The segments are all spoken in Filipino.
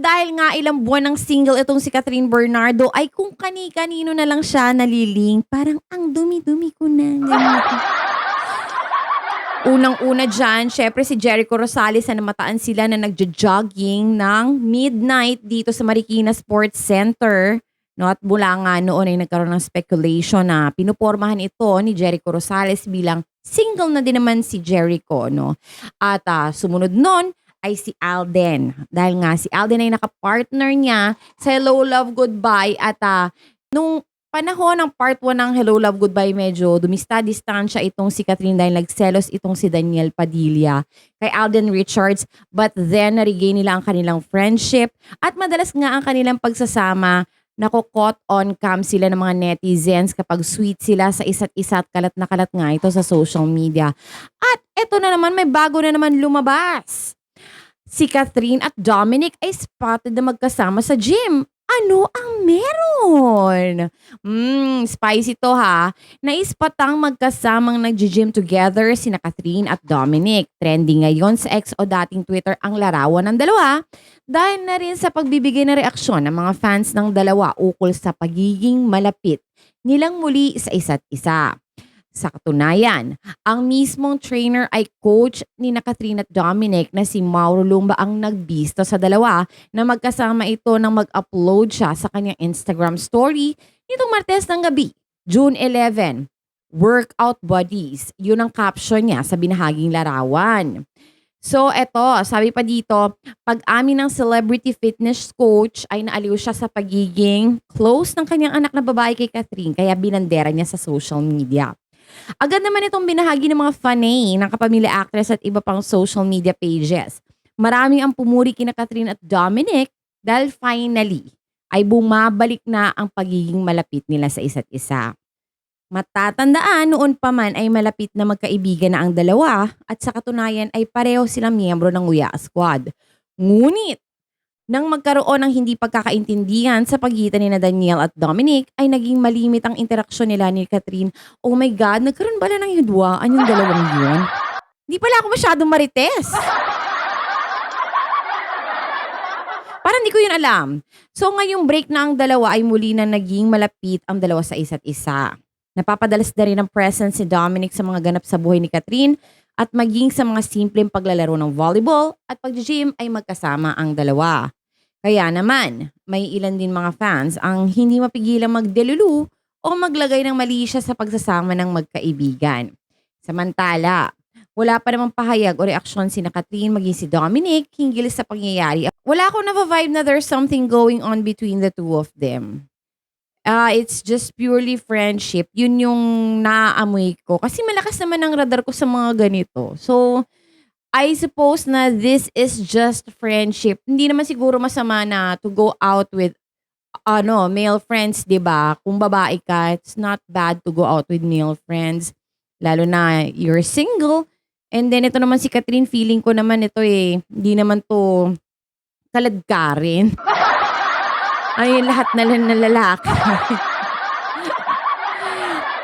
dahil nga ilang buwan ng single itong si Catherine Bernardo, ay kung kani-kanino na lang siya naliling. Parang ang dumi-dumi ko na, ganyan. Unang-una diyan, syempre si Jericho Rosales na namataan sila na nagjo-jogging ng midnight dito sa Marikina Sports Center. No, at mula nga noon ay nagkaroon ng speculation na pinupormahan ito ni Jericho Rosales bilang single na din naman si Jericho. No? At sumunod nun ay si Alden. Dahil nga si Alden ay nakapartner niya sa Hello Love Goodbye at nung panahon ng part 1 ng Hello Love Goodbye, medyo dumista-distansya itong si Catherine dahil nagselos itong si Daniel Padilla kay Alden Richards. But then, na-regain nila ang kanilang friendship at madalas nga ang kanilang pagsasama nako-caught on cam sila ng mga netizens kapag sweet sila sa isa't isa at kalat na kalat nga ito sa social media. At eto na naman, may bago na naman lumabas. Si Catherine at Dominic ay spotted na magkasama sa gym. Ano ang meron? Spicy to ha. Naispatang magkasamang nag-gym together sina Catherine at Dominic. Trending ngayon sa X o dating Twitter ang larawan ng dalawa dahil na rin sa pagbibigay ng reaksyon ng mga fans ng dalawa ukol sa pagiging malapit nilang muli sa isa't isa. Sa katunayan, ang mismong trainer ay coach ni Catherine at Dominic na si Mauro Lumba ang nagbisto sa dalawa na magkasama ito nang mag-upload siya sa kanyang Instagram story nitong Martes ng gabi, June 11. Workout buddies, yun ang caption niya sa binahaging larawan. So eto, sabi pa dito, pag-amin ng celebrity fitness coach ay naaliw siya sa pagiging close ng kanyang anak na babae kay Catherine kaya binandera niya sa social media. Agad naman itong binahagi ng mga fanay ng kapamilya actress at iba pang social media pages. Maraming ang pumuri kina Catherine at Dominic dahil finally ay bumabalik na ang pagiging malapit nila sa isa't isa. Matatandaan noon pa man ay malapit na magkaibigan na ang dalawa at sa katunayan ay pareho silang miyembro ng Uya Squad. Ngunit nang magkaroon ng hindi pagkakaintindihan sa pagitan ni Daniel at Dominic, ay naging malimit ang interaksyon nila ni Catherine. Oh my God, nagkaroon bala ng hidwaan yung dalawang yun? Di pala ako masyadong marites. Parang di ko yun alam. So ngayong break na ang dalawa ay muli na naging malapit ang dalawa sa isa't isa. Napapadalas na rin ang presence si Dominic sa mga ganap sa buhay ni Catherine at maging sa mga simpleng paglalaro ng volleyball at pag-gym ay magkasama ang dalawa. Kaya naman, may ilan din mga fans ang hindi mapigilang magdelulu o maglagay ng mali siya sa pagsasama ng magkaibigan. Samantala, wala pa namang pahayag o reaksyon si Catherine maging si Dominic hinggil sa pangyayari. Wala akong na-vibe na there's something going on between the two of them. It's just purely friendship. Yun yung naaamoy ko. Kasi malakas naman ang radar ko sa mga ganito. So, I suppose na this is just friendship. Hindi naman siguro masama na to go out with male friends, 'di ba? Kung babae ka, it's not bad to go out with male friends. Lalo na you're single. And then ito naman si Catherine, feeling ko naman ito hindi naman to kaladkarin. Ayun, lahat na lang na lalaki.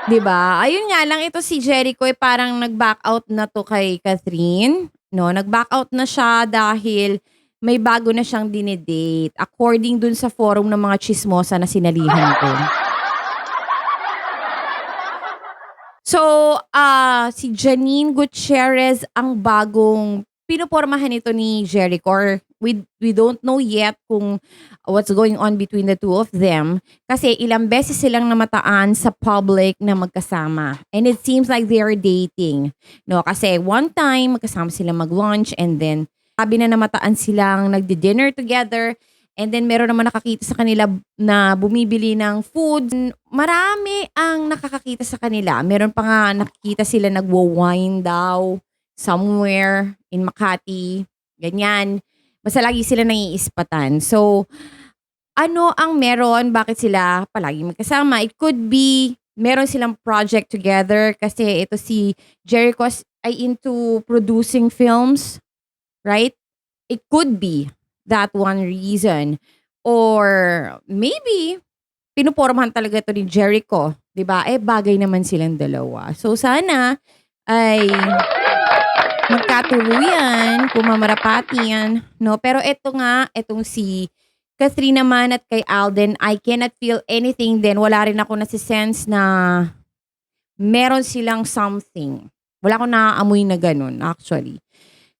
'Di ba? Ayun nga lang, ito si Jericho parang nag-back out na to kay Catherine. No, nag-back out na siya dahil may bago na siyang dinedate. According dun sa forum ng mga chismosa na sinalihan ko. So, si Janine Gutierrez ang bagong pinupormahan ito ni Jericho. Or we don't know yet kung what's going on between the two of them. Kasi ilang beses silang namataan sa public na magkasama. And it seems like they are dating. No, kasi one time magkasama silang mag-lunch and then sabi na namataan silang nagdi-dinner together. And then meron naman nakakita sa kanila na bumibili ng food. Marami ang nakakakita sa kanila. Meron pa nga nakikita sila nagwo-wine daw somewhere in Makati. Ganyan. Basta lagi sila naiispatan. So, ano ang meron? Bakit sila palagi magkasama? It could be meron silang project together kasi ito si Jericho ay into producing films. Right? It could be that one reason. Or maybe, pinupormahan talaga ito ni Jericho. 'Di ba? Bagay naman silang dalawa. So sana ay magkatuluyan, kung mamarapati yan, 'no. Pero eto nga, etong si Catherine naman at kay Alden, I cannot feel anything din. Wala rin ako nase-sense na meron silang something. Wala akong naaamoy na gano'n actually.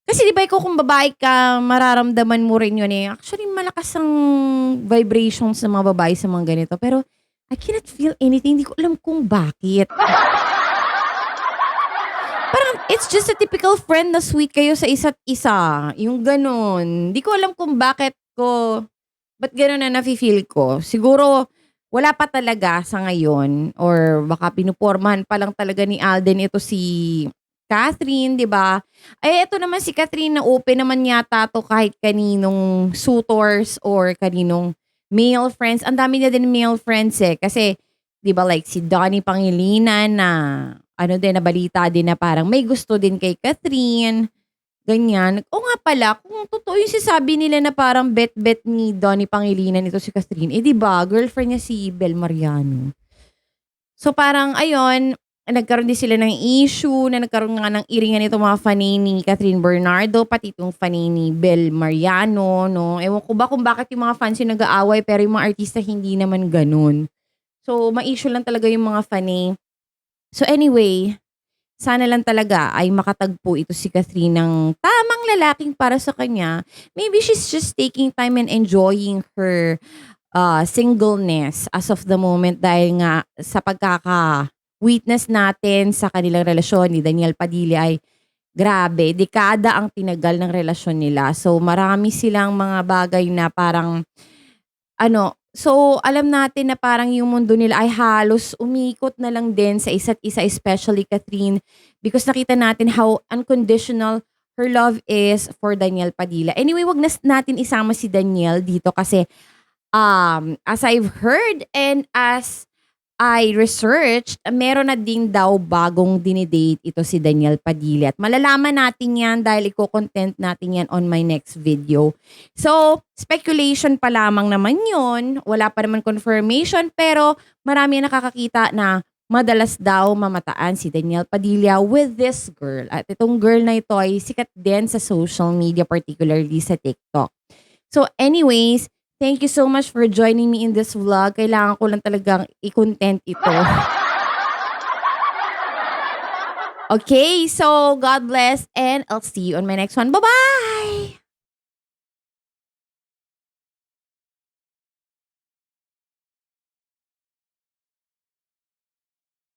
Kasi 'di ba ikaw kung babae ka mararamdaman mo rin 'yun, eh. Actually malakas ang vibrations ng mga babae sa mga ganito, pero I cannot feel anything, hindi ko alam kung bakit. Parang it's just a typical friend na sweet kayo sa isa't isa, yung gano'n. Di ko alam kung ba't gano'n na nafi-feel ko. Siguro wala pa talaga sa ngayon or baka pinupormahan pa lang talaga ni Alden ito si Catherine, 'di ba? Eh, ito naman si Catherine na open naman yata 'to kahit kaninong suitors or kaninong male friends. Ang dami niya din male friends, eh, kasi 'di ba like si Donnie Pangilinan na ano din, nabalita din na parang may gusto din kay Catherine, ganyan. Oo nga pala, kung totoo yung sinasabi nila na parang bet-bet ni Donnie Pangilinan ito si Catherine, eh 'di ba girlfriend niya si Bel Mariano. So parang ayun, nagkaroon din sila ng issue na nagkaroon nga ng iringan itong mga fanay ni Catherine Bernardo, pati itong fanay ni Bel Mariano, 'no. Ewan ko ba kung bakit yung mga fans yung nag-aaway pero yung mga artista hindi naman gano'n. So ma-issue lang talaga yung mga fanay. So anyway, sana lang talaga ay makatagpo ito si Catherine ng tamang lalaking para sa kanya. Maybe she's just taking time and enjoying her singleness as of the moment dahil nga sa pagkaka-witness natin sa kanilang relasyon ni Daniel Padilla ay grabe, dekada ang tinagal ng relasyon nila. So marami silang mga bagay na parang ano, so alam natin na parang yung mundo nila ay halos umikot na lang din sa isa't isa, especially Catherine, because nakita natin how unconditional her love is for Daniel Padilla. Anyway, wag na natin isama si Daniel dito kasi as I've heard and as I researched, meron na din daw bagong dinidate ito si Daniel Padilla. At malalaman natin yan dahil i-content natin yan on my next video. So, speculation pa lamang naman yun. Wala pa naman confirmation pero marami na nakakakita na madalas daw mamataan si Daniel Padilla with this girl. At itong girl na ito ay sikat din sa social media, particularly sa TikTok. So anyways, thank you so much for joining me in this vlog. Kailangan ko lang talagang i-content ito. Okay, so God bless and I'll see you on my next one. Bye-bye!